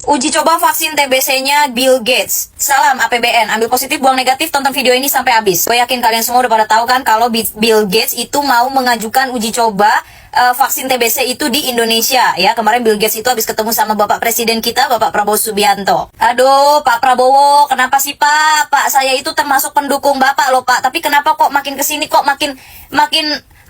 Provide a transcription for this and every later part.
Uji coba vaksin TBC-nya Bill Gates. Salam APBN, ambil positif, buang negatif, tonton video ini sampai habis. Gue yakin kalian semua udah pada tahu kan kalau Bill Gates itu mau mengajukan uji coba vaksin TBC itu di Indonesia ya. Kemarin Bill Gates itu habis ketemu sama Bapak Presiden kita, Bapak Prabowo Subianto. Aduh, Pak Prabowo, kenapa sih Pak? Pak, saya itu termasuk pendukung Bapak loh Pak. Tapi kenapa kok makin kesini kok makin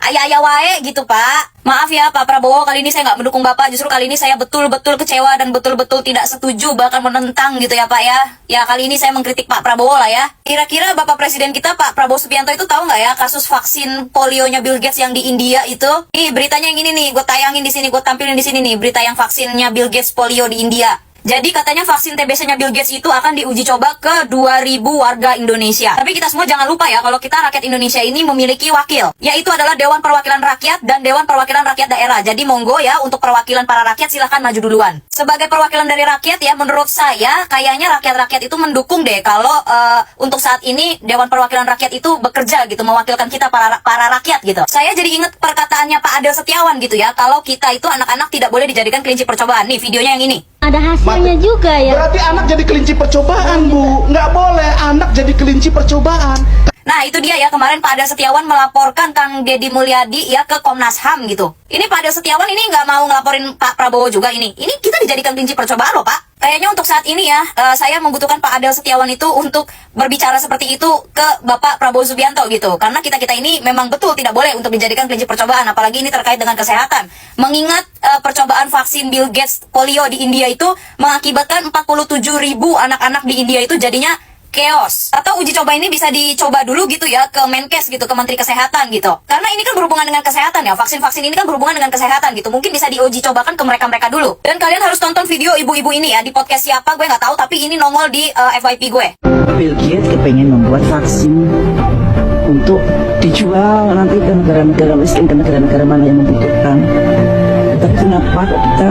ayah-ayah wae gitu Pak. Maaf ya Pak Prabowo, kali ini saya nggak mendukung Bapak. Justru kali ini saya betul-betul kecewa dan betul-betul tidak setuju, bahkan menentang gitu ya Pak ya. Ya kali ini saya mengkritik Pak Prabowo lah ya. Kira-kira Bapak Presiden kita Pak Prabowo Subianto itu tahu nggak ya kasus vaksin polionya Bill Gates yang di India itu? Nih beritanya yang ini nih, gue tayangin di sini, gue tampilin di sini nih, berita yang vaksinnya Bill Gates polio di India. Jadi katanya vaksin TBC-nya Bill Gates itu akan diuji coba ke 2.000 warga Indonesia. Tapi kita semua jangan lupa ya, kalau kita rakyat Indonesia ini memiliki wakil, yaitu adalah Dewan Perwakilan Rakyat dan Dewan Perwakilan Rakyat Daerah. Jadi monggo ya, untuk perwakilan para rakyat silahkan maju duluan. Sebagai perwakilan dari rakyat ya, menurut saya kayaknya rakyat-rakyat itu mendukung deh kalau untuk saat ini Dewan Perwakilan Rakyat itu bekerja gitu, mewakilkan kita para rakyat gitu. Saya jadi ingat perkataannya Pak Adel Setiawan gitu ya, kalau kita itu anak-anak tidak boleh dijadikan kelinci percobaan. Nih videonya yang ini. Ada hasilnya juga ya. Berarti anak jadi kelinci percobaan, Bu. Nggak boleh anak jadi kelinci percobaan. Nah itu dia ya, kemarin Pak Adel Setiawan melaporkan Kang Deddy Mulyadi ya ke Komnas HAM gitu. Ini Pak Adel Setiawan ini nggak mau ngelaporin Pak Prabowo juga ini. Ini kita dijadikan kelinci percobaan loh Pak. Kayaknya untuk saat ini ya, saya membutuhkan Pak Adel Setiawan itu untuk berbicara seperti itu ke Bapak Prabowo Subianto gitu. Karena kita ini memang betul tidak boleh untuk dijadikan kelinci percobaan. Apalagi ini terkait dengan kesehatan. Mengingat percobaan vaksin Bill Gates polio di India itu mengakibatkan 47.000 anak-anak di India itu jadinya chaos. Atau uji coba ini bisa dicoba dulu gitu ya ke Menkes gitu, ke Menteri Kesehatan gitu. Karena ini kan berhubungan dengan kesehatan ya, vaksin-vaksin ini kan berhubungan dengan kesehatan gitu. Mungkin bisa diuji cobakan ke mereka-mereka dulu. Dan kalian harus tonton video ibu-ibu ini ya, di podcast siapa gue nggak tahu, tapi ini nongol di FYP gue. Bill Gates kepengen membuat vaksin untuk dijual nanti ke negara-negara miskin, ke negara-negara mana yang membutuhkan. Tapi kenapa kok kita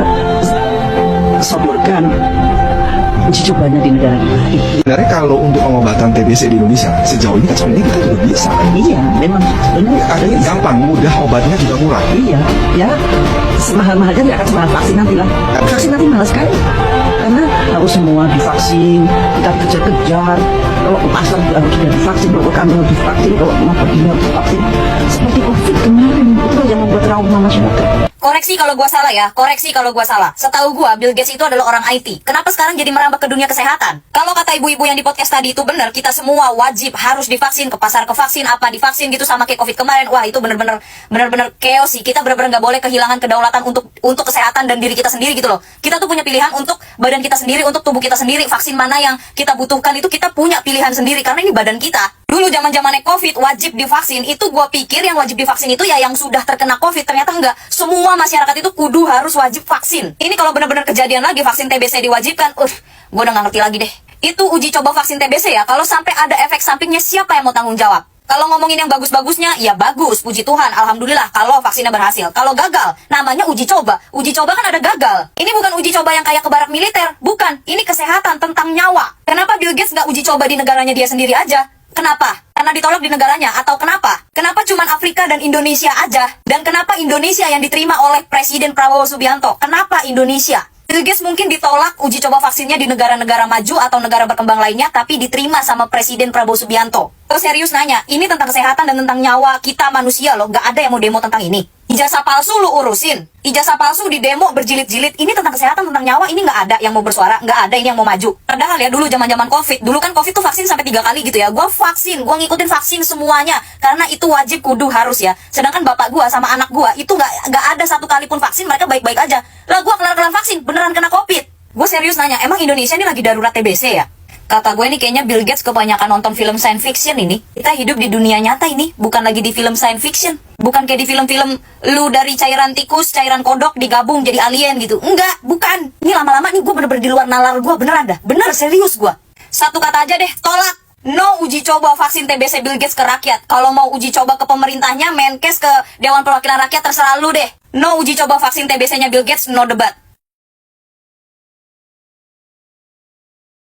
sodorkan uji cobanya di negara kita? Sebenarnya kalau untuk pengobatan TBC di Indonesia sejauh ini kan sebenarnya kita juga bisa. Iya, memang benar. Ada yang gampang, mudah, obatnya juga murah. Iya, ya semahal-mahalnya nggak akan semahal vaksin nanti lah. Vaksin nanti mahal sekali karena harus semua divaksin, kita kejar-kejar. Kalau ke pasar harus sudah divaksin, kalau ke kantor harus divaksin, kalau mau pergi harus divaksin. Seperti COVID kemarin itu yang membuat trauma masyarakat. Koreksi kalau gua salah ya, koreksi kalau gua salah. Setahu gua, Bill Gates itu adalah orang IT. Kenapa sekarang jadi merambah ke dunia kesehatan? Kalau kata ibu-ibu yang di podcast tadi itu benar, kita semua wajib harus divaksin, ke pasar ke vaksin, apa divaksin gitu sama kayak COVID kemarin. Wah, itu benar-benar chaos sih. Kita benar-benar nggak boleh kehilangan kedaulatan untuk kesehatan dan diri kita sendiri gitu loh. Kita tuh punya pilihan untuk badan kita sendiri, untuk tubuh kita sendiri. Vaksin mana yang kita butuhkan itu kita punya pilihan sendiri karena ini badan kita. Dulu zaman-zamannya COVID wajib divaksin, itu gua pikir yang wajib divaksin itu ya yang sudah terkena COVID. Ternyata enggak. Semua masyarakat itu kudu harus wajib vaksin. Ini kalau benar-benar kejadian lagi vaksin TBC diwajibkan, gua udah nggak ngerti lagi deh. Itu uji coba vaksin TBC ya. Kalau sampai ada efek sampingnya siapa yang mau tanggung jawab? Kalau ngomongin yang bagus-bagusnya, ya bagus, puji Tuhan, alhamdulillah kalau vaksinnya berhasil. Kalau gagal, namanya uji coba. Uji coba kan ada gagal. Ini bukan uji coba yang kayak ke barak militer, bukan. Ini kesehatan tentang nyawa. Kenapa Bill Gates nggak uji coba di negaranya dia sendiri aja? Kenapa? Karena ditolak di negaranya atau kenapa? Kenapa cuma Afrika dan Indonesia aja? Dan kenapa Indonesia yang diterima oleh Presiden Prabowo Subianto? Kenapa Indonesia? Bill Gates mungkin ditolak uji coba vaksinnya di negara-negara maju atau negara berkembang lainnya, tapi diterima sama Presiden Prabowo Subianto. Oh serius nanya, ini tentang kesehatan dan tentang nyawa kita manusia loh, nggak ada yang mau demo tentang ini. Ijazah palsu lu urusin, ijazah palsu di demo berjilid-jilid, ini tentang kesehatan, tentang nyawa, ini nggak ada yang mau bersuara, nggak ada ini yang mau maju. Padahal ya dulu zaman-zaman COVID, dulu kan COVID tuh vaksin sampai 3 kali gitu ya, gua vaksin, gua ngikutin vaksin semuanya, karena itu wajib kudu harus ya. Sedangkan bapak gua sama anak gua itu nggak ada satu kali pun vaksin, mereka baik-baik aja. Lah gua kelar-kelar vaksin, beneran kena COVID. Gua serius nanya, emang Indonesia ini lagi darurat TBC ya? Kata gue ini kayaknya Bill Gates kebanyakan nonton film science fiction ini. Kita hidup di dunia nyata ini, bukan lagi di film science fiction. Bukan kayak di film-film lu dari cairan tikus, cairan kodok digabung jadi alien gitu. Enggak, bukan. Ini lama-lama nih gue bener-bener di luar nalar gue, beneran dah. Bener, serius gue. Satu kata aja deh, tolak. No uji coba vaksin TBC Bill Gates ke rakyat. Kalau mau uji coba ke pemerintahnya, Menkes, ke Dewan Perwakilan Rakyat, terserah lu deh. No uji coba vaksin TBC-nya Bill Gates, no debat.